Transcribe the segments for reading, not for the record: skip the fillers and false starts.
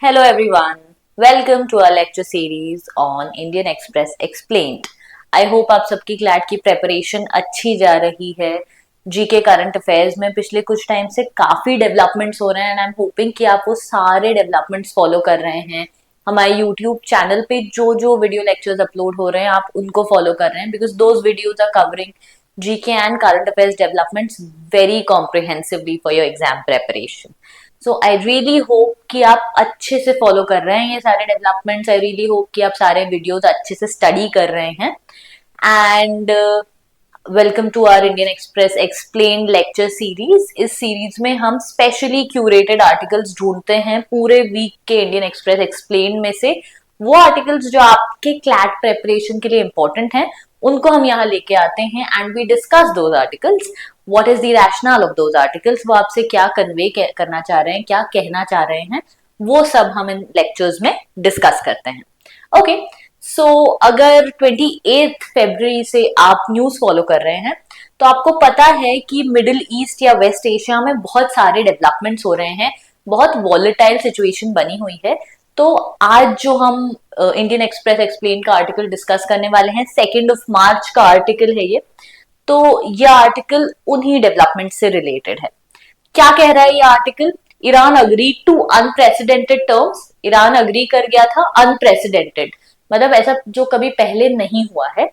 Hello everyone, welcome to our lecture series on Indian Express Explained. I hope आप सबकी CLAT की preparation अच्छी जा रही है. जीके करंट अफेयर्स में पिछले कुछ टाइम से काफी डेवलपमेंट्स हो रहे हैं एंड आई एम होपिंग कि आप वो सारे डेवलपमेंट्स फॉलो कर रहे हैं. हमारे यूट्यूब चैनल पे जो जो वीडियो लेक्चर्स अपलोड हो रहे हैं आप उनको फॉलो कर रहे हैं because those videos are covering GK and current affairs developments very comprehensively for your exam preparation. So I really hope कि आप अच्छे से फॉलो कर रहे हैं ये सारे डेवलपमेंट्स. आई रियली होप कि आप सारे वीडियोस अच्छे से स्टडी कर रहे हैं. And welcome to our Indian Express explained lecture series. इस सीरीज में हम स्पेशली क्यूरेटेड आर्टिकल्स ढूंढते हैं पूरे वीक के इंडियन एक्सप्रेस एक्सप्लेन में से वो आर्टिकल्स जो आपके क्लैट प्रेपरेशन के लिए इंपॉर्टेंट हैं उनको हम यहाँ लेके आते हैं and we discuss those articles. What is the rational of those articles, वो आपसे क्या कन्वे करना चाह रहे हैं, क्या कहना चाह रहे हैं, वो सब हम इन लेक्चर्स में डिस्कस करते हैं. ओके, सो अगर 28 फरवरी से आप न्यूज फॉलो कर रहे हैं तो आपको पता है कि मिडिल ईस्ट या वेस्ट एशिया में बहुत सारे डेवलपमेंट्स हो रहे हैं, बहुत वॉलेटाइल सिचुएशन बनी हुई है. तो आज जो हम इंडियन एक्सप्रेस एक्सप्लेन का आर्टिकल डिस्कस करने वाले हैं 2 मार्च का आर्टिकल है ये. तो यह आर्टिकल उन्हीं डेवलपमेंट से रिलेटेड है. क्या कह रहा है ये article? Iran agree to unprecedented terms. Iran agree कर गया था अनप्रेसिडेंटेड, मतलब ऐसा जो कभी पहले नहीं हुआ है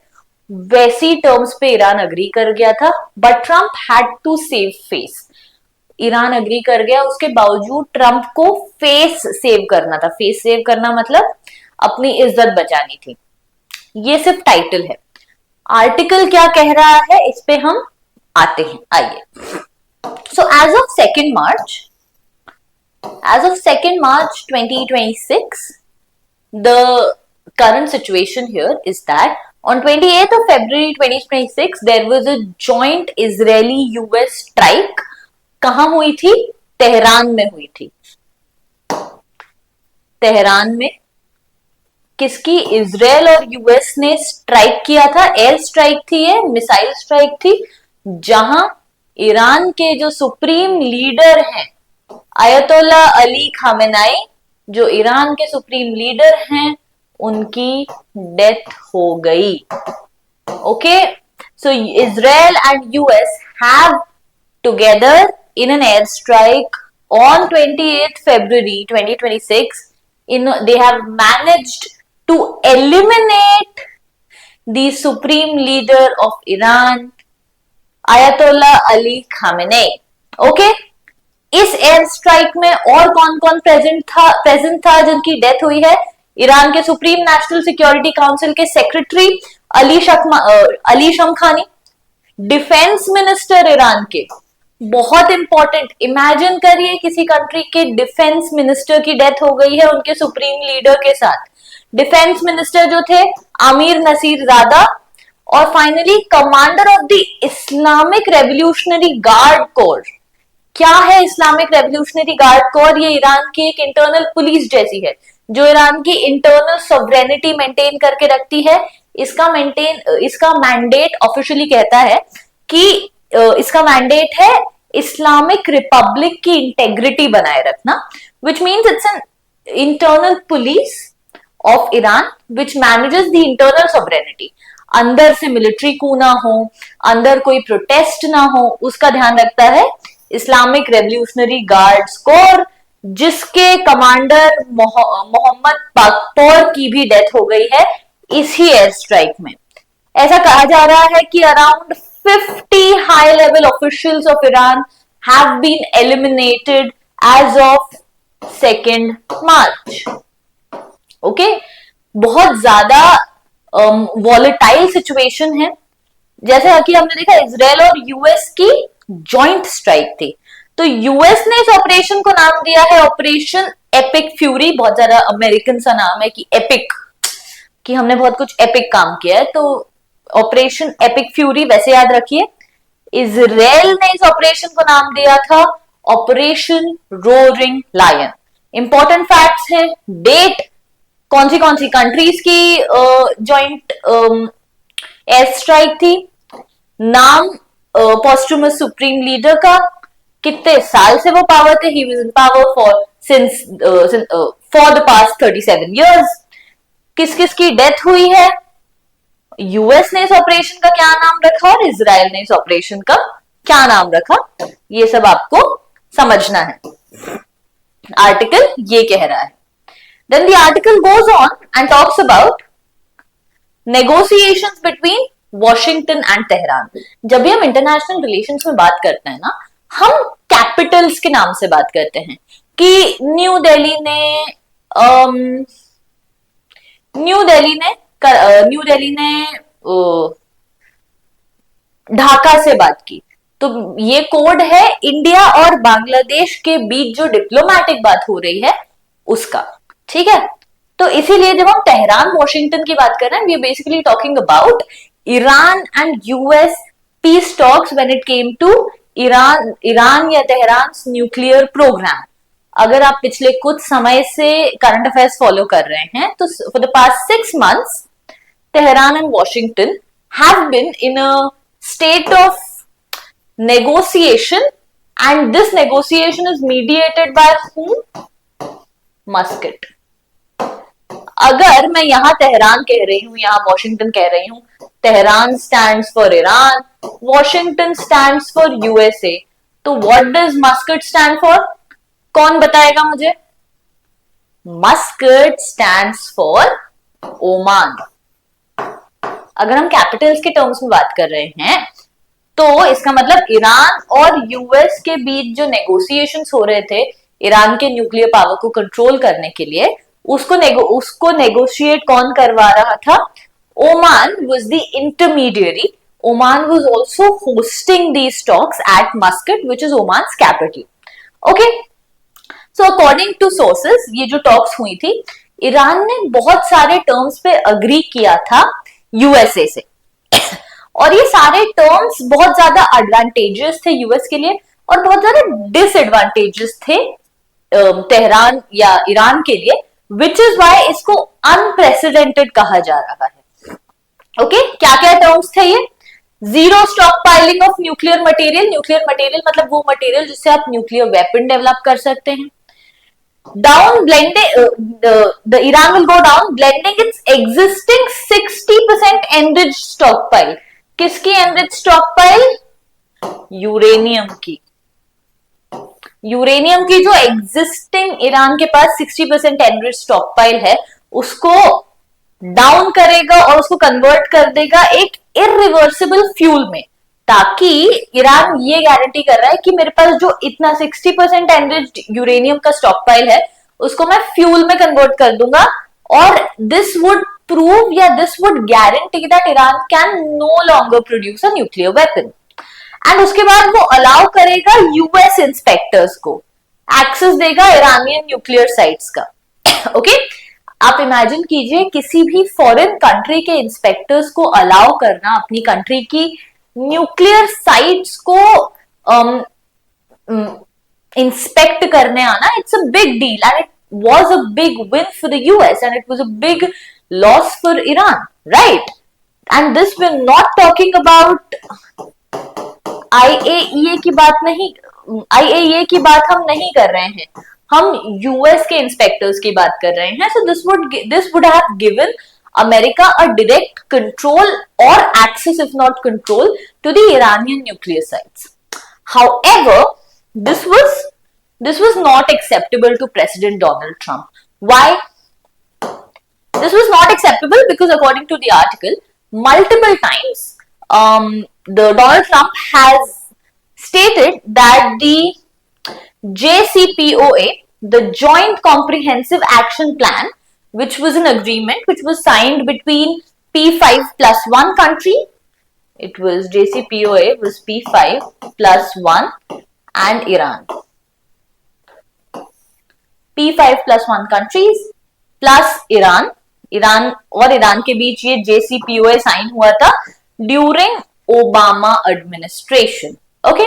वैसी टर्म्स पे ईरान अग्री कर गया था. But Trump had to save face. Iran agree कर गया, उसके बावजूद ट्रम्प को फेस सेव करना था. फेस सेव करना मतलब अपनी इज्जत बचानी थी. ये सिर्फ टाइटल है. आर्टिकल क्या कह रहा है इस पे हम आते हैं, आइए. So as of 2 March 2026 the current situation here is that on 28th of February 2026 there was a joint Israeli US strike. कहां हुई थी? तेहरान में हुई थी. तेहरान में किसकी? इजराइल और यूएस ने स्ट्राइक किया था. एयर स्ट्राइक थी, ये मिसाइल स्ट्राइक थी, जहां ईरान के जो सुप्रीम लीडर हैं आयतोल्ला अली खामेनाई, जो ईरान के सुप्रीम लीडर हैं, उनकी डेथ हो गई. Okay, so Israel and US have together in an airstrike on 28th February 2026. They have managed to eliminate the supreme leader of Iran, Ayatollah Ali Khamenei. Okay? इस air strike में और कौन कौन present था जिनकी death हुई है? Iran के सुप्रीम नेशनल सिक्योरिटी काउंसिल के secretary Ali Shamkhani, defence minister Iran के, बहुत इंपॉर्टेंट. इमेजिन करिए किसी कंट्री के डिफेंस मिनिस्टर की डेथ हो गई है उनके सुप्रीम लीडर के साथ. डिफेंस मिनिस्टर जो थे आमिर नसीर ज़ादा, और finally commander of the Islamic revolutionary guard core. क्या है इस्लामिक रेवोल्यूशनरी गार्ड कोर? ये ईरान की एक इंटरनल पुलिस जैसी है जो ईरान की इंटरनल सॉवरेनिटी मेंटेन करके रखती है. इसका मैंडेट ऑफिशियली कहता है कि इसका मैंडेट है इस्लामिक रिपब्लिक की इंटेग्रिटी बनाए रखना, which means it's an internal police of Iran which manages the internal sovereignty. अंदर से मिलिट्री कू ना हो, अंदर कोई प्रोटेस्ट ना हो, उसका ध्यान रखता है इस्लामिक रेवोल्यूशनरी गार्ड्स कोर, जिसके कमांडर मोहम्मद पाकपोर की भी डेथ हो गई है इसी एयर स्ट्राइक में. ऐसा कहा जा रहा है कि around 50 high level officials of Iran have been eliminated as of 2nd March. Okay? बहुत ज्यादा volatile situation है. जैसे कि हमने देखा इजराइल और यूएस की जॉइंट स्ट्राइक थी, तो यूएस ने इस ऑपरेशन को नाम दिया है ऑपरेशन एपिक फ्यूरी. बहुत ज्यादा अमेरिकन सा नाम है कि एपिक, कि हमने बहुत कुछ एपिक काम किया है, तो ऑपरेशन एपिक फ्यूरी वैसे याद रखिए. इजराइल ने इस ऑपरेशन को नाम दिया था operation roaring lion. Important facts हैं. डेट, कौन सी कंट्रीज की जॉइंट एयर स्ट्राइक थी, नाम पोस्टुमस सुप्रीम लीडर का, कितने साल से वो पावर थे, he was in power for since for the past 37 years। किस किस की डेथ हुई है, यूएस ने इस ऑपरेशन का क्या नाम रखा और इजराइल ने इस ऑपरेशन का क्या नाम रखा, ये सब आपको समझना है। आर्टिकल ये कह रहा है। Then the article goes on and talks about negotiations between Washington and Tehran. जब भी हम इंटरनेशनल रिलेशंस में बात करते हैं ना, हम कैपिटल्स के नाम से बात करते हैं कि न्यू दिल्ली ने ढाका से बात की, तो ये कोड है इंडिया और बांग्लादेश के बीच जो डिप्लोमेटिक बात हो रही है उसका, ठीक है। तो इसीलिए जब हम तेहरान वॉशिंगटन की बात कर रहे हैं, we are basically talking about Iran and US peace talks when it came to Iran या तेहरान न्यूक्लियर प्रोग्राम। अगर आप पिछले कुछ समय से करंट अफेयर्स फॉलो कर रहे हैं, तो for the past 6 months Tehran and Washington have been in a state of negotiation, and this negotiation is mediated by whom? Muscat. अगर मैं यहां तेहरान कह रही हूं, यहां वॉशिंगटन कह रही हूं, Tehran stands for Iran, Washington stands for USA, तो what does Muscat stand for? कौन बताएगा मुझे? Muscat stands for Oman. अगर हम कैपिटल्स के टर्म्स में बात कर रहे हैं, तो इसका मतलब ईरान और यूएस के बीच जो नेगोशिएशंस हो रहे थे ईरान के न्यूक्लियर पावर को कंट्रोल करने के लिए, उसको नेगोशिएट कौन करवा रहा था? Oman was the intermediary. Oman was also hosting these talks at Muscat, which is Oman's capital. Okay, so according to sources ये जो टॉक्स हुई थी, ईरान ने बहुत सारे टर्म्स पे अग्री किया था यूएसए से, और ये सारे टर्म्स बहुत ज्यादा एडवांटेजेस थे यूएस के लिए और बहुत ज्यादा डिसएडवांटेजेस थे तेहरान या ईरान के लिए, विच इज वाई इसको अनप्रेसिडेंटेड कहा जा रहा है। ओके, क्या क्या टर्म्स थे ये? Zero stock piling of nuclear material. Nuclear material मतलब वो मटेरियल जिससे आप न्यूक्लियर वेपन डेवलप कर सकते हैं। Down blending, the Iran will go down blending its existing 60% enriched stockpile. किसकी enriched stockpile? यूरेनियम की। यूरेनियम की जो existing ईरान के पास 60% enriched stockpile है, उसको डाउन करेगा और उसको कन्वर्ट कर देगा एक इरिवर्सिबल फ्यूल में, ताकि ईरान ये गारंटी कर रहा है कि मेरे पास जो इतना 60% एनरिच्ड यूरेनियम का स्टॉकपाइल है उसको मैं फ्यूल में कन्वर्ट कर दूंगा, और दिस वुड प्रूव या this would guarantee that Iran can no longer produce a nuclear weapon. And उसके बाद वो अलाउ करेगा यूएस इंस्पेक्टर्स को, एक्सेस देगा ईरानियन न्यूक्लियर साइट्स का। ओके, आप इमेजिन कीजिए किसी भी फॉरेन कंट्री के इंस्पेक्टर्स को अलाउ करना अपनी कंट्री की न्यूक्लियर साइट्स को इंस्पेक्ट करने आना। It's a big deal and it was a big win for the US and it was a big loss for Iran, right? And this we are not talking about IAEA की बात नहीं, IAEA की बात हम नहीं कर रहे हैं, हम यूएस के इंस्पेक्टर्स की बात कर रहे हैं। So this would have given America a direct control or access, if not control, to the Iranian nuclear sites. However, this was not acceptable to President Donald Trump. Why? This was not acceptable because according to the article, multiple times, the Donald Trump has stated that the JCPOA, the Joint Comprehensive Action Plan, which was an agreement which was signed between P5+1 country, it was JCPOA was P5+1 and Iran. P5+1 countries plus Iran, Iran और Iran के बीच ये JCPOA sign हुआ था during Obama administration. Okay,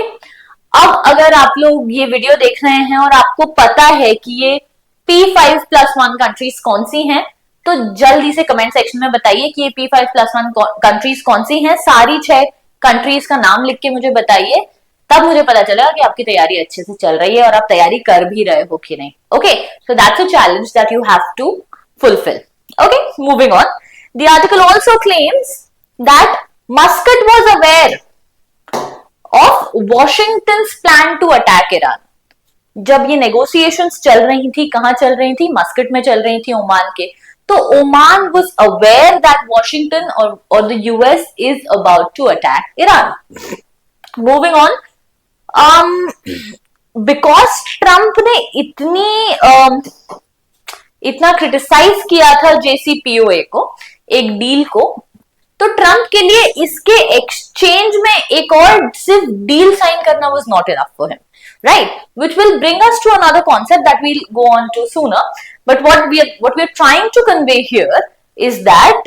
अब अगर आप लोग ये वीडियो देख रहे हैं और आपको पता है कि ये P5+1 कंट्रीज कौन सी हैं, तो जल्दी से कमेंट सेक्शन में बताइए कि ये P5+1 कंट्रीज कौन सी हैं। सारी 6 कंट्रीज का नाम लिख के मुझे बताइए। तब मुझे पता चला कि आपकी तैयारी अच्छे से चल रही है और आप तैयारी कर भी रहे हो कि नहीं. Okay, so that's a challenge that you have to fulfill. Okay, moving on. The article also claims that Muscat was aware of Washington's plan to attack Iran. जब ये नेगोशिएशंस चल रही थी, कहां चल रही थी? मस्कट में चल रही थी, ओमान के. तो Oman was aware that Washington or the US is about to attack Iran. Moving on. Because Trump ने इतना क्रिटिसाइज किया था JCPOA को, एक डील को, तो ट्रम्प के लिए इसके एक्सचेंज में एक और सिर्फ डील साइन करना was not enough for him, right? Which will bring us to another concept that we'll go on to sooner. But what we are trying to convey here is that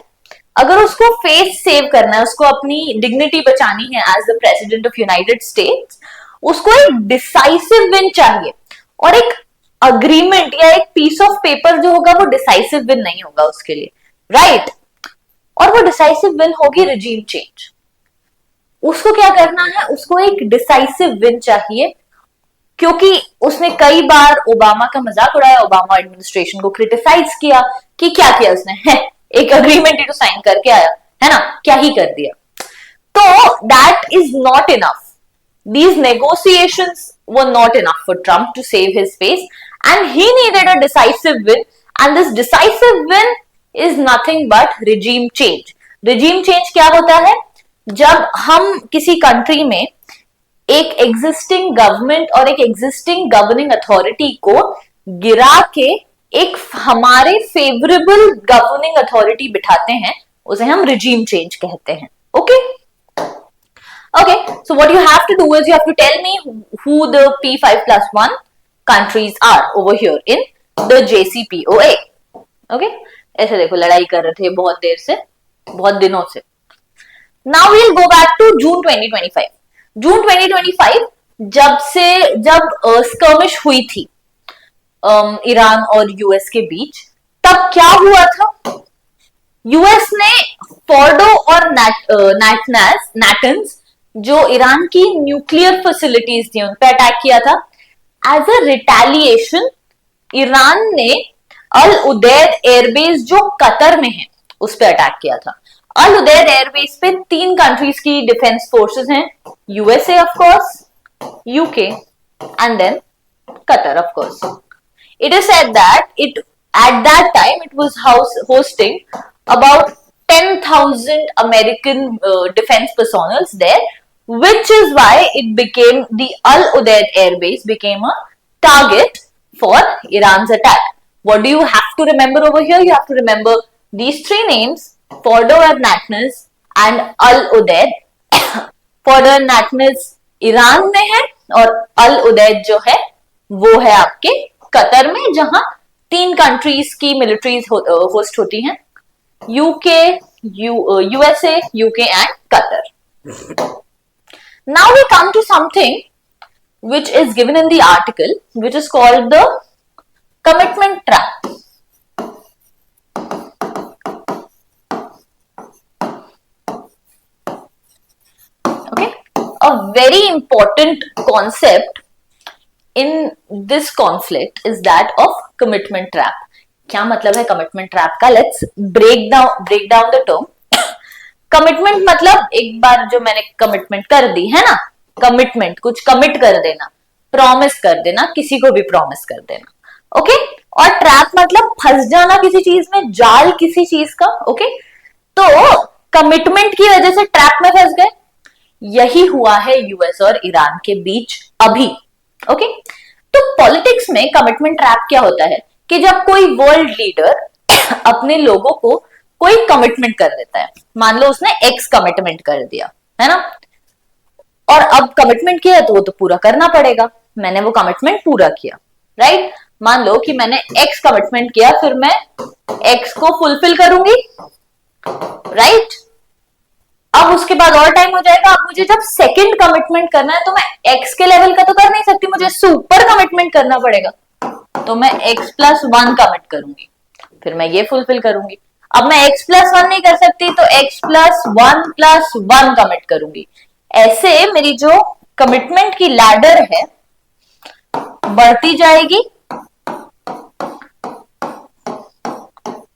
अगर उसको face save करना है, उसको अपनी dignity बचानी है as the president of United States, उसको एक डिसाइसिव विन चाहिए. और एक अग्रीमेंट या एक पीस ऑफ पेपर जो होगा वो डिसाइसिव विन नहीं होगा उसके लिए, राइट? और वो डिसाइसिव विन होगी रिजीम चेंज. उसको क्या करना है? उसको एक डिसाइसिव विन चाहिए, क्योंकि उसने कई बार ओबामा का मजाक उड़ाया, ओबामा एडमिनिस्ट्रेशन को क्रिटिसाइज किया कि क्या किया उसने, है एक अग्रीमेंट ही तो साइन करके आया है ना, क्या ही कर दिया. तो that is not enough. These negotiations were not enough for Trump to save his face, and he needed a decisive win, and this decisive win is nothing but regime change. Regime change क्या होता है? जब हम किसी country में एक existing government और एक एग्जिस्टिंग गवर्निंग अथॉरिटी को गिरा के एक हमारे फेवरेबल गवर्निंग अथॉरिटी बिठाते हैं, उसे हम regime change कहते हैं. Okay? Okay, so what you have to do is you have to tell me who the P5+1 countries are over here in the JCPOA. Okay, ऐसे देखो लड़ाई कर रहे थे बहुत देर से, बहुत दिनों से. Now we'll go back to June 2025. June 2025 जब skirmish हुई थी ईरान और यूएस के बीच, तब क्या हुआ था? यूएस ने फोर्डो और नाटन्स जो ईरान की न्यूक्लियर फैसिलिटीज थी उन पे अटैक किया था. एज अ रिटेलिएशन ईरान ने अल उदैद एयरबेस जो कतर में है उस पे अटैक किया था. अल उदैद एयरबेस पे 3 कंट्रीज की डिफेंस फोर्सेस हैं, USA of course, UK and then Qatar of course. It is said that at that time it was hosting about 10,000 American defense personnel there, which is why it became the Al Udeid Air Base became a target for Iran's attack. What do you have to remember over here? You have to remember these 3 names: Fordo and Natanz and Al Udeid. Fordo and Natanz Iran में है और Al Udeid जो है वो है आपके Qatar में, जहां 3 कंट्रीज की मिलिट्रीज होस्ट होती हैं, UK, USA, UK and Qatar. Now we come to something which is given in the article, which is called the commitment trap. Okay, a very important concept in this conflict is that of commitment trap. क्या मतलब है commitment trap का? Let's break down the term. Commitment मतलब एक बार जो मैंने commitment कर दी है ना, कमिटमेंट कुछ कमिट कर देना, प्रॉमिस कर देना, किसी को भी प्रॉमिस कर देना. ओके, और ट्रैप मतलब फंस जाना किसी चीज में, जाल किसी चीज का. ओके, तो कमिटमेंट की वजह से ट्रैप में फंस गए. यही हुआ है यूएस और ईरान के बीच अभी. ओके, तो पॉलिटिक्स में कमिटमेंट ट्रैप क्या होता है कि जब कोई वर्ल्ड लीडर अपने लोगों को कोई कमिटमेंट कर देता है, मान लो उसने एक्स कमिटमेंट कर दिया है ना, और अब कमिटमेंट किया तो वो तो पूरा करना पड़ेगा. मैंने वो कमिटमेंट पूरा किया, राइट? मान लो कि मैंने एक्स कमिटमेंट किया, फिर मैं एक्स को फुलफिल करूंगी, राइट? अब उसके बाद और टाइम हो जाएगा. अब मुझे जब सेकंड कमिटमेंट करना है तो मैं एक्स के लेवल का तो कर नहीं सकती, मुझे सुपर कमिटमेंट करना पड़ेगा. तो मैं x+1 कमिट करूंगी, फिर मैं ये फुलफिल करूंगी. अब मैं x+1 नहीं कर सकती तो x+1+1 कमिट करूंगी. ऐसे मेरी जो कमिटमेंट की लैडर है बढ़ती जाएगी,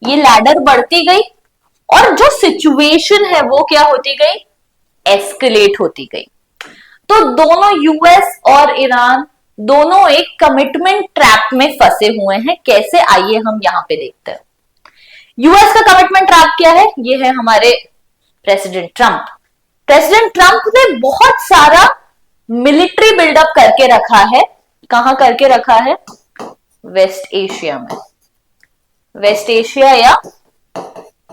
ये लैडर बढ़ती गई और जो सिचुएशन है वो क्या होती गई, एस्केलेट होती गई। तो दोनों यूएस और ईरान दोनों एक कमिटमेंट ट्रैप में फंसे हुए हैं। कैसे, आइए हम यहां पे देखते हैं। यूएस का कमिटमेंट ट्रैप क्या है, ये है हमारे प्रेसिडेंट ट्रंप। प्रेसिडेंट ट्रंप ने बहुत सारा मिलिट्री बिल्डअप करके रखा है। कहां करके रखा है, वेस्ट एशिया में, वेस्ट एशिया या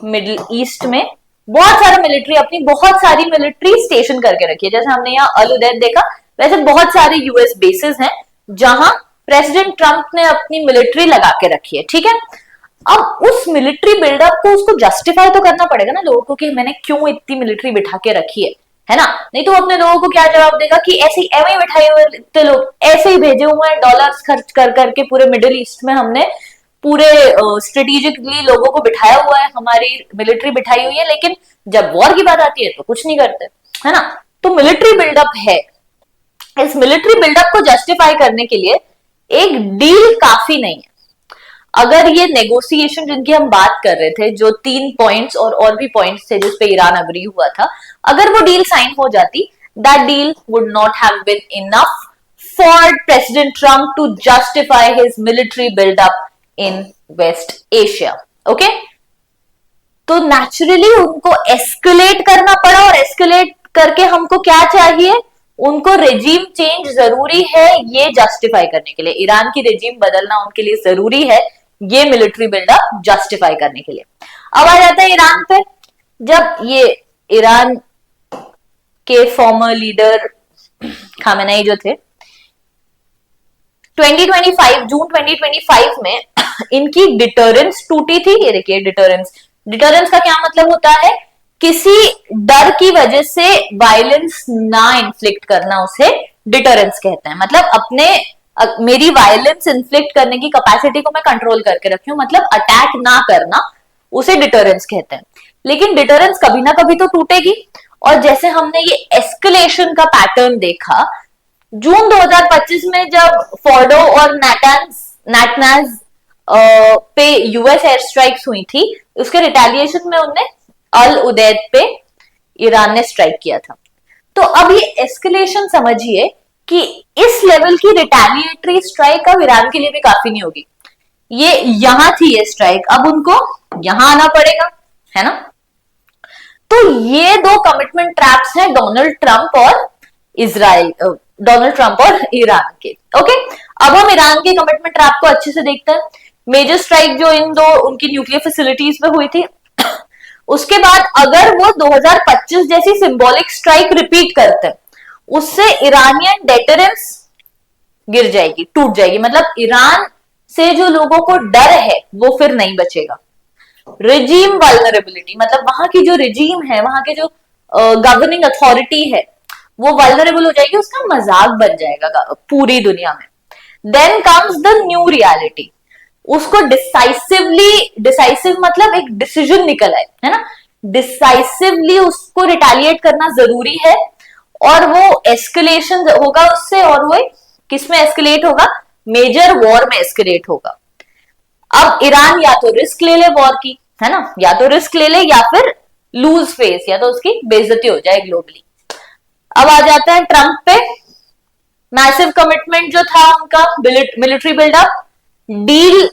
मिडिल ईस्ट में बहुत सारा मिलिट्री, अपनी बहुत सारी मिलिट्री स्टेशन करके रखी है। जैसे हमने यहाँ अल उदैद देखा, वैसे बहुत सारे यूएस बेसिस हैं जहां प्रेसिडेंट ट्रंप ने अपनी मिलिट्री लगा के रखी है, ठीक है। अब उस मिलिट्री बिल्डअप को उसको जस्टिफाई तो करना पड़ेगा ना लोगों को कि मैंने क्यों इतनी मिलिट्री बिठा के रखी है ना। नहीं तो अपने लोगों को क्या जवाब देगा कि ऐसे एवं ही बिठाए हुए इतने लोग, ऐसे ही भेजे हुए हैं डॉलर्स खर्च कर करके पूरे मिडिल ईस्ट में, हमने पूरे स्ट्रेटेजिकली लोगों को बिठाया हुआ है, हमारी मिलिट्री बिठाई हुई है, लेकिन जब वॉर की बात आती है तो कुछ नहीं करते, है ना। तो मिलिट्री बिल्डअप है, इस मिलिट्री बिल्डअप को जस्टिफाई करने के लिए एक डील काफी नहीं है। अगर ये नेगोशिएशन जिनकी हम बात कर रहे थे, जो 3 पॉइंट्स और भी पॉइंट्स थे जिसपे ईरान अग्री हुआ था, अगर वो डील साइन हो जाती, that deal would not have been enough for President Trump to justify his military buildup in West Asia, okay. तो नेचुरली उनको एस्केलेट करना पड़ा, और एस्केलेट करके हमको क्या चाहिए, उनको रेजिम चेंज जरूरी है ये जस्टिफाई करने के लिए। ईरान की रेजिम बदलना उनके लिए जरूरी है ये मिलिट्री बिल्डअप जस्टिफाई करने के लिए। अब आ जाता है ईरान पे। जब ये ईरान के फॉर्मर लीडर खामेनेई जो थे, 2025 जून 2025 में इनकी डिटरेंस टूटी थी। ये देखिए डिटरेंस, डिटरेंस का क्या मतलब होता है, किसी डर की वजह से वायलेंस ना इन्फ्लिक्ट करना, उसे डिटरेंस कहते हैं। मतलब अपने मेरी वायलेंस इन्फ्लिक्ट करने की कैपेसिटी को मैं कंट्रोल करके रखी हूं, मतलब अटैक ना करना, उसे डिटरेंस कहते हैं। लेकिन डिटरेंस कभी ना कभी तो टूटेगी, और जैसे हमने ये एस्केलेशन का पैटर्न देखा जून 2025 में, जब फोर्डो और नाटनाज पे यूएस एयर स्ट्राइक्स हुई थी, उसके रिटेलिएशन में उन्हें अल उदैद पे ईरान ने स्ट्राइक किया था। तो अब ये एस्केलेशन समझिए कि इस लेवल की रिटेलिएटरी स्ट्राइक अब ईरान के लिए भी काफी नहीं होगी। ये यहां थी ये स्ट्राइक, अब उनको यहां आना पड़ेगा, है ना। तो ये दो कमिटमेंट ट्रैप्स हैं डोनाल्ड ट्रंप और इजराइल, डोनाल्ड ट्रंप और ईरान के, ओके। अब हम ईरान के कमिटमेंट ट्रैप को अच्छे से देखते हैं। मेजर स्ट्राइक जो इन दो उनकी न्यूक्लियर फैसिलिटीज पे हुई थी, उसके बाद अगर वो 2025 जैसी सिंबॉलिक स्ट्राइक रिपीट करते हैं, उससे ईरानियन डेटरेंस गिर जाएगी, टूट जाएगी। मतलब ईरान से जो लोगों को डर है वो फिर नहीं बचेगा। रिजीम वल्नरेबिलिटी, मतलब वहां की जो रिजीम है, वहां के जो गवर्निंग अथॉरिटी है, वो वल्नरेबल हो जाएगी, उसका मजाक बन जाएगा पूरी दुनिया में। Then comes the new reality, उसको डिसाइसिव मतलब एक डिसीजन निकल आए, है ना, डिसाइसिवली उसको रिटेलिएट करना जरूरी है, और वो एस्केलेशन होगा उससे, और वो किस में एस्केलेट होगा, मेजर वॉर में एस्केलेट होगा। अब ईरान या तो रिस्क ले ले वॉर की, है ना, या तो रिस्क ले ले या फिर लूज फेस, या तो उसकी बेइज्जती हो जाए ग्लोबली। अब आ जाता है ट्रंप पे। मैसिव कमिटमेंट जो था उनका military buildup, deal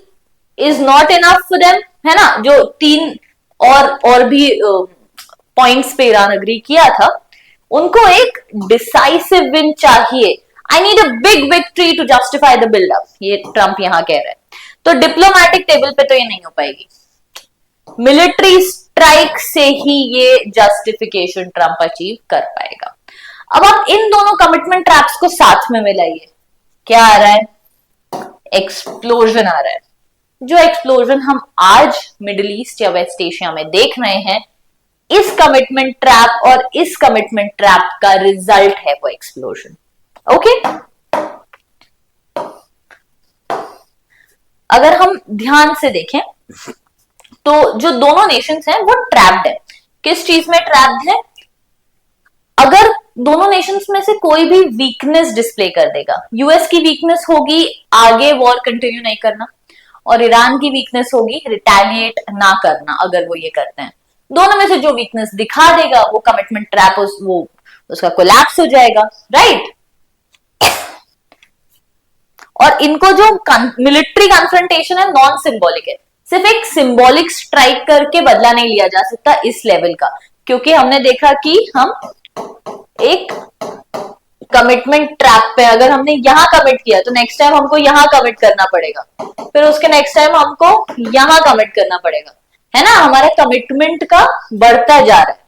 is not enough for them, है ना। जो 3 और भी पॉइंट्स पे ईरान अग्री किया था, उनको एक डिसाइसिव विन चाहिए। I need a big victory to justify the buildup, ये ट्रंप यहां कह रहे हैं। तो डिप्लोमैटिक टेबल पे तो ये नहीं हो पाएगी, मिलिट्री स्ट्राइक से ही ये जस्टिफिकेशन ट्रंप अचीव कर पाएगा। अब आप इन दोनों कमिटमेंट ट्रैप्स को साथ में मिलाइए, क्या आ रहा है, एक्सप्लोजन आ रहा है। जो एक्सप्लोजन हम आज मिडिल ईस्ट या वेस्ट एशिया में देख रहे हैं, इस कमिटमेंट ट्रैप और इस कमिटमेंट ट्रैप का रिजल्ट है वो एक्सप्लोजन, ओके। अगर हम ध्यान से देखें तो जो दोनों नेशंस हैं वो ट्रैप्ड है। किस चीज में ट्रैप्ड है, अगर दोनों नेशंस में से कोई भी वीकनेस डिस्प्ले कर देगा। यूएस की वीकनेस होगी आगे वॉर कंटिन्यू नहीं करना, और ईरान की वीकनेस होगी रिटेलिएट ना करना अगर वो ये करते हैं। दोनों में से जो वीकनेस दिखा देगा वो कमिटमेंट ट्रैप वो उसका कोलैप्स हो जाएगा, राइट। और इनको जो मिलिट्री कन्फ्रंटेशन है नॉन सिंबॉलिक है, सिर्फ एक सिंबॉलिक स्ट्राइक करके बदला नहीं लिया जा सकता इस लेवल का, क्योंकि हमने देखा कि हम एक कमिटमेंट ट्रैप पे, अगर हमने यहां कमिट किया तो नेक्स्ट टाइम हमको यहां कमिट करना पड़ेगा, फिर उसके नेक्स्ट टाइम हमको यहां कमिट करना पड़ेगा, है ना। हमारा कमिटमेंट का बढ़ता जा रहा है,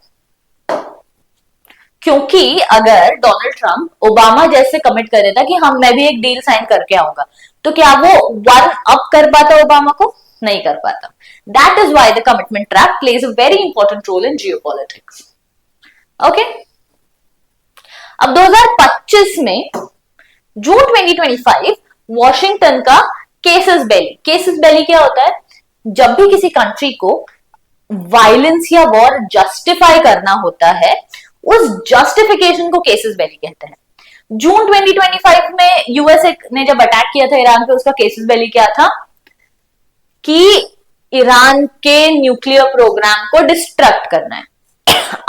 क्योंकि अगर डोनाल्ड ट्रंप ओबामा जैसे कमिट कर देता कि हम मैं भी एक डील साइन करके आऊंगा, तो क्या वो वन अप कर पाता ओबामा को? नहीं कर पाता। That is why the commitment trap plays a very important role in geopolitics. Okay, अब 2025 में जून 2025 वॉशिंगटन का केसेस बेली। केसेस बेली क्या होता है? जब भी किसी कंट्री को वायलेंस या वॉर जस्टिफाई करना होता है, उस जस्टिफिकेशन को केसेस बेली कहते हैं। जून 2025 में यूएस ने जब अटैक किया था ईरान पे, उसका केसेस बेली क्या था कि ईरान के न्यूक्लियर प्रोग्राम को डिस्ट्रक्ट करना है।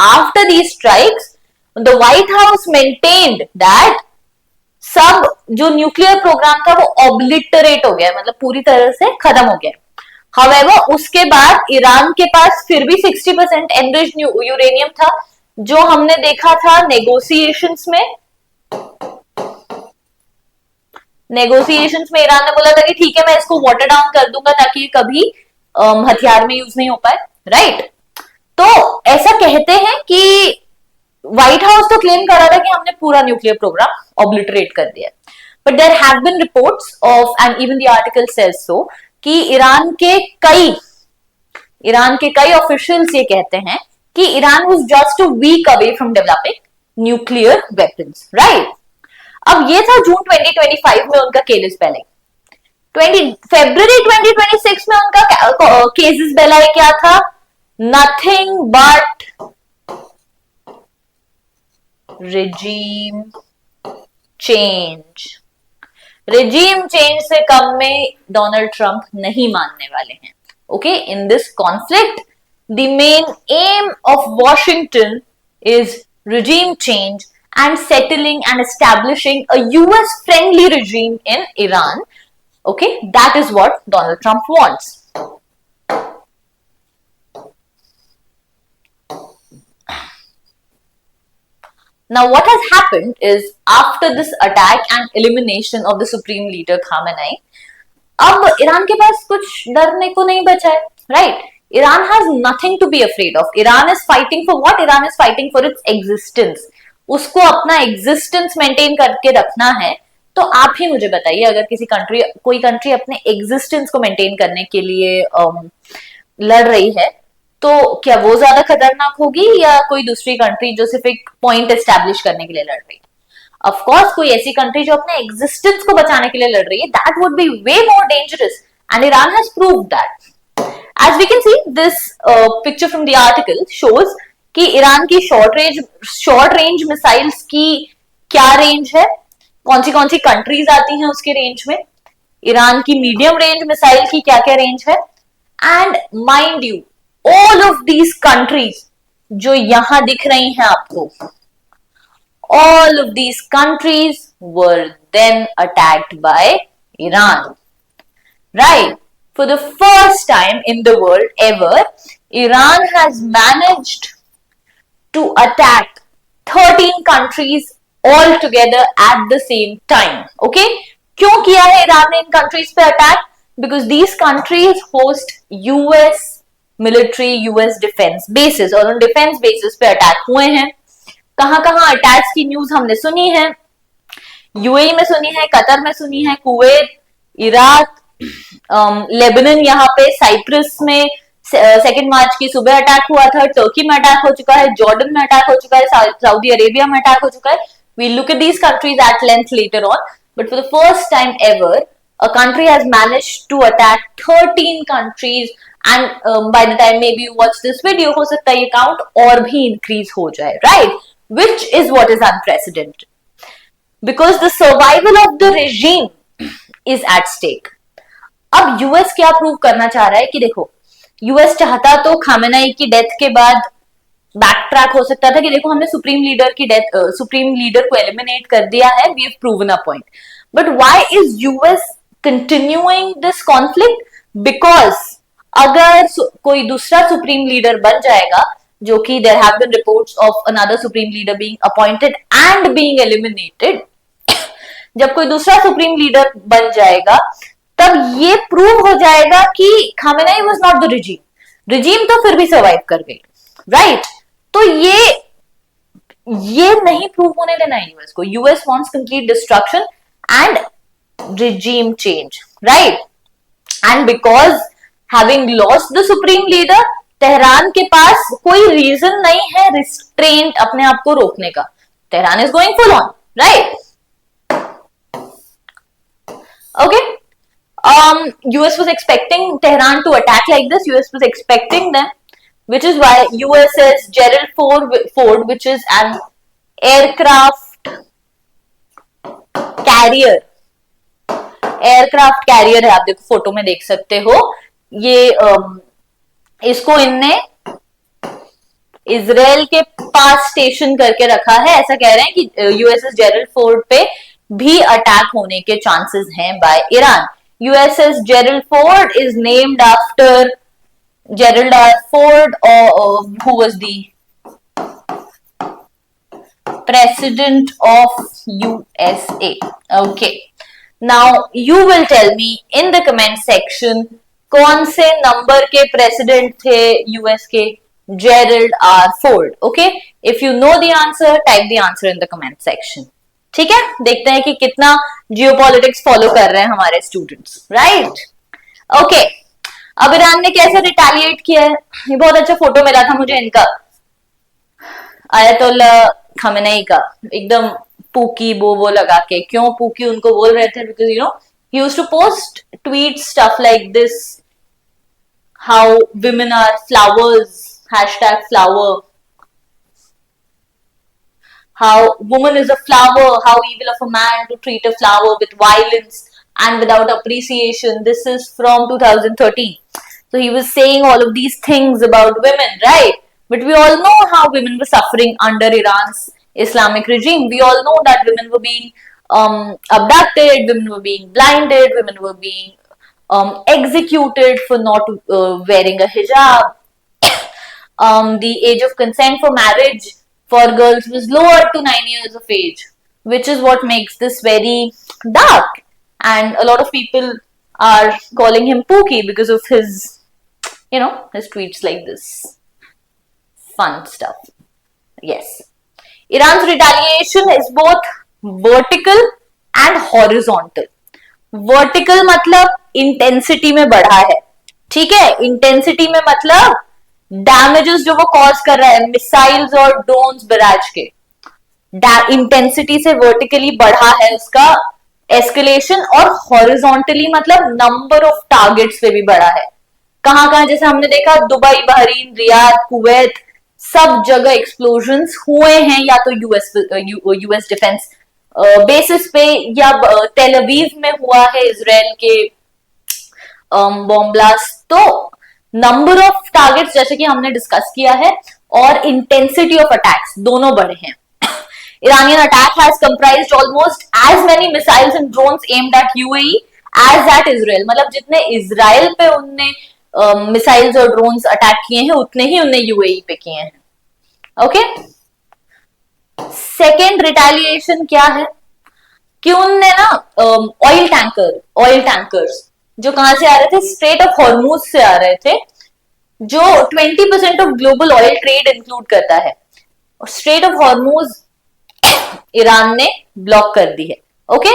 After these strikes the white house maintained that सब जो न्यूक्लियर प्रोग्राम था वो ऑब्लिटरेट हो गया, मतलब पूरी तरह से खत्म हो गया। हाउएवर उसके बाद ईरान के पास फिर भी 60% एनरिच्ड यूरेनियम था, जो हमने देखा था नेगोशिएशंस में। नेगोशिएशंस में ईरान ने बोला था कि ठीक है मैं इसको वाटर डाउन कर दूंगा ताकि कभी हथियार में यूज नहीं हो पाए, राइट। तो ऐसा कहते हैं कि व्हाइट हाउस तो क्लेम कर रहा था कि हमने पूरा न्यूक्लियर प्रोग्राम ऑब्लिटरेट कर दिया, but there have been reports of and even the article says so कि ईरान के कई ऑफिशियल्स ये कहते हैं कि Iran was just a week away from developing nuclear weapons, right. अब ये था जून 2025 में उनका केसेस बेली। फरवरी 2026 में उनका केसेस बेली क्या था? Nothing but regime change। regime change से कम में डोनाल्ड ट्रंप नहीं मानने वाले हैं। Okay, in this conflict the main M of Washington is regime change and settling and establishing a US friendly regime in Iran. Okay, that is what Donald Trump wants. Now, what has happened is after this attack and elimination of the supreme leader Khamenei, अब Iran के पास कुछ डरने को नहीं बचा है, right? Iran has nothing to be afraid of. Iran is fighting for what? Iran is fighting for its existence. उसको अपना existence maintain करके रखना है। तो आप ही मुझे बताइए, अगर कोई कंट्री अपने existence को maintain करने के लिए लड़ रही है, तो क्या वो ज्यादा खतरनाक होगी या कोई दूसरी कंट्री जो सिर्फ एक पॉइंट एस्टैब्लिश करने के लिए लड़ रही है? ऑफ कोर्स कोई ऐसी कंट्री जो अपने एग्जिस्टेंस को बचाने के लिए लड़ रही है, that would be way more dangerous, and Iran has proved that. As we can see this picture from the article shows कि ईरान की शॉर्ट रेंज मिसाइल्स की क्या रेंज है, कौन सी कंट्रीज आती हैं उसके रेंज में, ईरान की मीडियम रेंज मिसाइल की क्या क्या रेंज है, and mind you all of these countries जो यहां दिख रही हैं आपको, all of these countries were then attacked by Iran, right? For the first time in the world ever, Iran has managed to attack 13 countries all together at the same time. Okay, क्यों किया है Iran ने इन countries पे attack? Because these countries host US military, US defence basis, और उन defence basis पे attack हुए हैं। कहां अटैक्स की न्यूज हमने सुनी है? यूएई में सुनी है, कतर में सुनी है, कुवैत, इराक, लेबनान, यहाँ पे साइप्रस में 2 मार्च की सुबह अटैक हुआ था, टर्की में अटैक हो चुका है, जॉर्डन में अटैक हो चुका है, सऊदी अरेबिया में अटैक हो चुका है। We look at these countries at length later on, but for the first time ever a country has managed to attack 13 countries, and by the time maybe you watch this video हो सकता है ये count और भी increase हो जाए, right? which is what is unprecedented. Because the survival of the regime is at stake. अब US क्या प्रूव करना चाह रहा है कि देखो, यूएस चाहता तो खामेनेई की डेथ के बाद बैक ट्रैक हो सकता था कि देखो हमने सुप्रीम लीडर की डेथ, सुप्रीम लीडर को एलिमिनेट कर दिया है, we have proven a point. But why is US continuing this conflict? Because अगर कोई दूसरा सुप्रीम लीडर बन जाएगा, जो कि there have been reports of another supreme leader being appointed and being eliminated, जब कोई दूसरा सुप्रीम लीडर बन जाएगा तब ये प्रूव हो जाएगा कि Khamenei was not the regime. Regime तो फिर भी सर्वाइव कर गई, राइट? तो ये नहीं प्रूव होने देना है यूएस को. US wants complete destruction and regime change, right? And because having lost the supreme leader, Tehran के पास कोई रीजन नहीं है रिस्ट्रेंट अपने आप को रोकने का. Tehran is going full on, right? Okay. US was expecting Tehran to attack like this. US was expecting them, which is why USS Gerald Ford, which is an aircraft carrier, aircraft carrier है, आप देखो photo में देख सकते हो. ये इसको इनने इजराइल के पास स्टेशन करके रखा है. ऐसा कह रहे हैं कि यूएसएस जेरल्ड फोर्ड पे भी अटैक होने के चांसेस हैं by Iran. USS Gerald Ford is named after Gerald R Ford, who was the president of USA. Okay, now you will tell me in the comment section कौन से number के president थे US के? Gerald R Ford. Okay, if you know the answer, type the answer in the comment section. ठीक है, देखते हैं कि कितना जियोपॉलिटिक्स फॉलो कर रहे हैं हमारे स्टूडेंट्स, राइट? ओके, अब ईरान ने कैसे रिटेलिएट किया है? ये बहुत अच्छा फोटो मिला था मुझे इनका, आयतुल्ला खामेनेई का, एकदम पूकी वो लगा के. क्यों पूकी उनको बोल रहे थे? Because you know he used to post tweet stuff like this, how women are flowers, #flower, how woman is a flower, how evil of a man to treat a flower with violence and without appreciation. This is from 2013. So he was saying all of these things about women, right? But we all know how women were suffering under Iran's Islamic regime. We all know that women were being abducted, women were being blinded, women were being executed for not wearing a hijab. The age of consent for marriage for girls was lowered to 9 years of age, which is what makes this very dark. And a lot of people are calling him Pookie because of his, you know, his tweets like this. Fun stuff. Yes. Iran's retaliation is both vertical and horizontal. Vertical मतलब intensity में बढ़ा है, ठीक है? Intensity में मतलब damages जो वो कॉज कर रहा है, मिसाइल्स और ड्रोन्स बराज के, इंटेंसिटी से वर्टिकली बढ़ा है उसका एस्केलेशन. और हॉरिजॉन्टली मतलब नंबर ऑफ टारगेट्स पे भी बढ़ा है. कहां जैसे हमने देखा दुबई, बहरीन, रियाद, कुवैत, सब जगह एक्सप्लोजन्स हुए हैं, या तो यूएस डिफेंस बेसिस पे, या टेल अवीव में हुआ है इजराइल के बॉम्ब ब्लास्ट. तो नंबर ऑफ टारगेट्स जैसे कि हमने डिस्कस किया है, और इंटेंसिटी ऑफ अटैक्स दोनों बढ़े हैं. Iranian attack has comprised almost as many missiles and drones aimed at UAE as at Israel. मतलब जितने इजराइल पे उनने मिसाइल्स और ड्रोन्स अटैक किए हैं, उतने ही उनने यूएई पे किए हैं. ओके, सेकेंड रिटेलिएशन क्या है कि उनने ना ऑयल टैंकर्स जो कहां से आ रहे थे, स्ट्रेट ऑफ हॉर्मूज से आ रहे थे, जो 20% of global oil trade include करता है. स्ट्रेट ऑफ हॉर्मूज ईरान ने ब्लॉक कर दी है. Okay,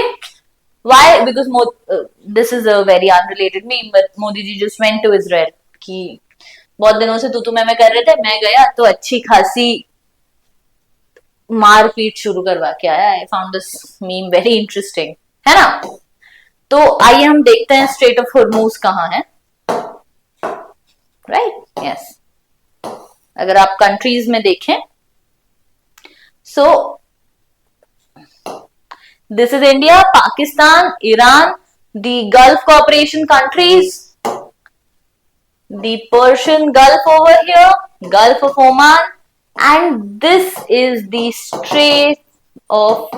why? Because this is a very unrelated meme, but Modi ji just went to Israel कि बहुत दिनों से तू मैं कर रहे थे, मैं गया तो अच्छी खासी मारपीट शुरू करवा के आया. I found this meme very interesting, है ना? तो आइए हम देखते हैं स्ट्रेट ऑफ हॉर्मूज कहां है. Right, yes. अगर आप कंट्रीज में देखें, So this is India, Pakistan, Iran, the Gulf Cooperation countries, the Persian Gulf over here, Gulf of Oman, and this is the Strait of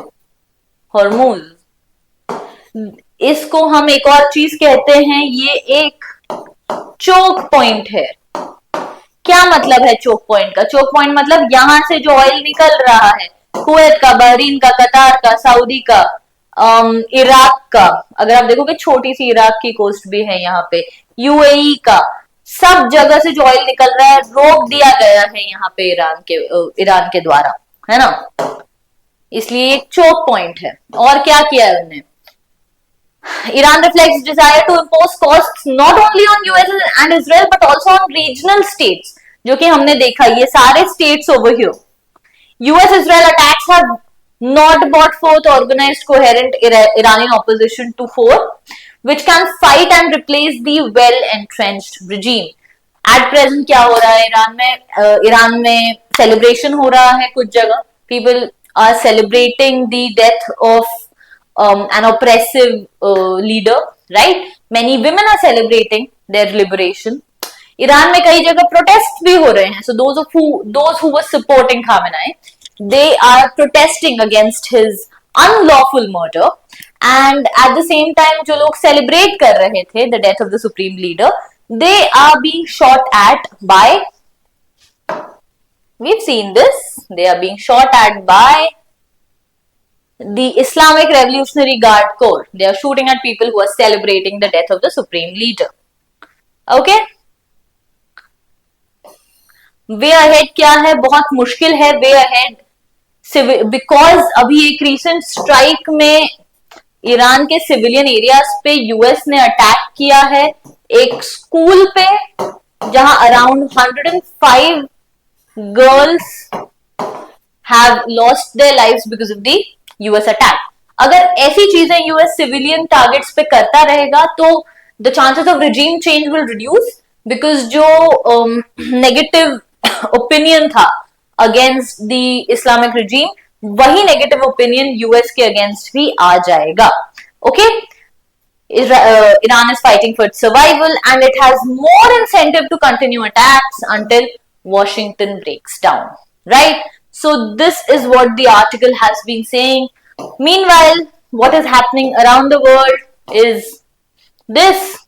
Hormuz. इसको हम एक और चीज कहते हैं, ये एक चोक पॉइंट है। क्या मतलब है चोक पॉइंट का? चोक पॉइंट मतलब यहां से जो ऑयल निकल रहा है, कुवैत का, बहरीन का, कतार का, सऊदी का, इराक का, अगर आप देखोगे छोटी सी इराक की कोस्ट भी है यहाँ पे, यूएई का, सब जगह से जो ऑयल निकल रहा है रोक दिया गया है यहाँ पे ईरान के द्वारा, है ना। इसलिए एक चोक पॉइंट है। और क्या किया है उन्होंने? Iran reflects desire to impose costs not only on US and Israel but also on regional states, जो कि हमने देखा ये सारे states over here. US-Israel attacks have not brought forth organized, coherent Iranian opposition to fore, which can fight and replace the well-entrenched regime. At present क्या हो रहा है ईरान में? ईरान में celebration हो रहा है कुछ जगह. People are celebrating the death of an oppressive leader, right? Many women are celebrating their liberation. Iran में कई जगह प्रोटेस्ट भी हो रहे हैं. So those who were supporting Khamenei, they are protesting against his unlawful murder. And at the same time, जो लोग celebrate कर रहे थे the death of the supreme leader, they are being shot at by. We've seen this. They are being shot at by the Islamic Revolutionary Guard Corps. They are shooting at people who are celebrating the death of the supreme leader. Okay? Way ahead क्या है? बहुत मुश्किल है way ahead, because अभी एक recent strike में Iran के civilian areas पे यूएस ने अटैक किया है एक स्कूल पे, जहां around 105 girls have lost their lives because of the US attack. अगर ऐसी चीजें यूएस सिविलियन टारगेट्स पे करता रहेगा तो the chances of regime change will reduce, because जो नेगेटिव ओपिनियन था अगेंस्ट द इस्लामिक रिजीम, वही नेगेटिव ओपिनियन यूएस के अगेंस्ट भी आ जाएगा. Okay, Iran is fighting for its survival and it has more incentive to continue attacks until Washington breaks down, right? So this is what the article has been saying. Meanwhile, what is happening around the world is this.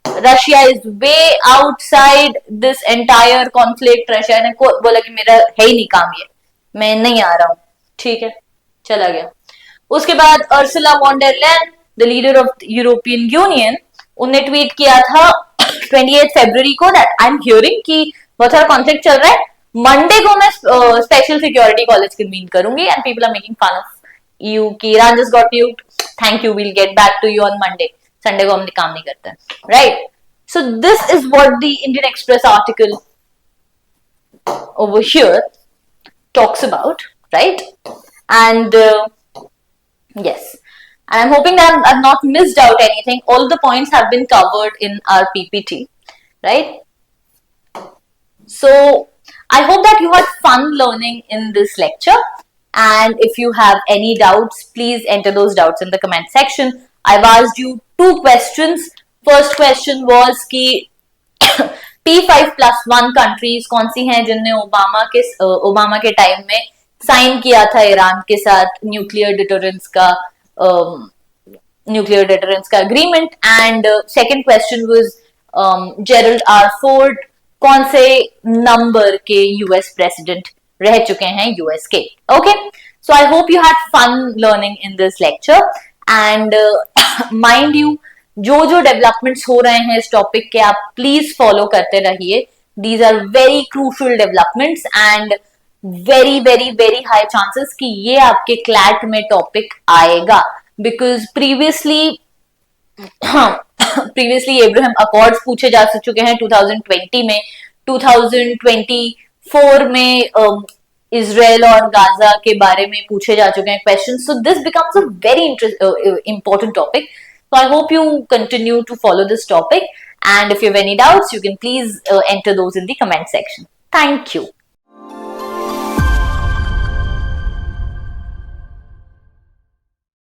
Russia is way outside this entire conflict. Russia ने बोला कि मेरा है ही नहीं काम, ये मैं नहीं आ रहा हूं, ठीक है, चला गया. उसके बाद Ursula von der Leyen, the leader of European Union, उन्हें ट्वीट किया था 28 फरवरी को दैट आई एम हियरिंग कि बहुत सारा कॉन्फ्लिक्ट चल रहा है, मंडे को मैं स्पेशल सिक्योरिटी कॉलेज कन्वीन करूंगी and people are making fun of you कि Iran just got nuked, thank you, will get back to you on Monday. Sunday को हमने काम नहीं करता, right? So this is what the Indian Express article over here talks about, right? And yes, and I'm hoping that I've not missed out anything. All the points have been covered in our PPT, right? So I hope that you had fun learning in this lecture, and if you have any doubts, please enter those doubts in the comment section. I've asked you 2 questions. First question was कि P5+1 countries कौन सी हैं जिनने Obama के time में sign किया था Iran के साथ न्यूक्लियर डिटरेंस का agreement. And second question was Gerald R Ford कौन से नंबर के यूएस प्रेसिडेंट रह चुके हैं यूएस के. Okay, so I hope you had fun learning in this lecture. And mind you, जो जो डेवलपमेंट्स हो रहे हैं इस टॉपिक के, आप प्लीज फॉलो करते रहिए. These are very crucial developments and very very very high chances कि ये आपके क्लैट में टॉपिक आएगा, बिकॉज प्रीवियसली एब्राहम अकॉर्ड्स पूछे जा चुके हैं 2020 में, 2024 में इजराइल और गाजा के बारे में पूछे जा चुके हैं question. So this becomes a very important topic. So I hope you continue to follow this topic, and if you have any doubts, you can please enter those in the comment section. Thank you.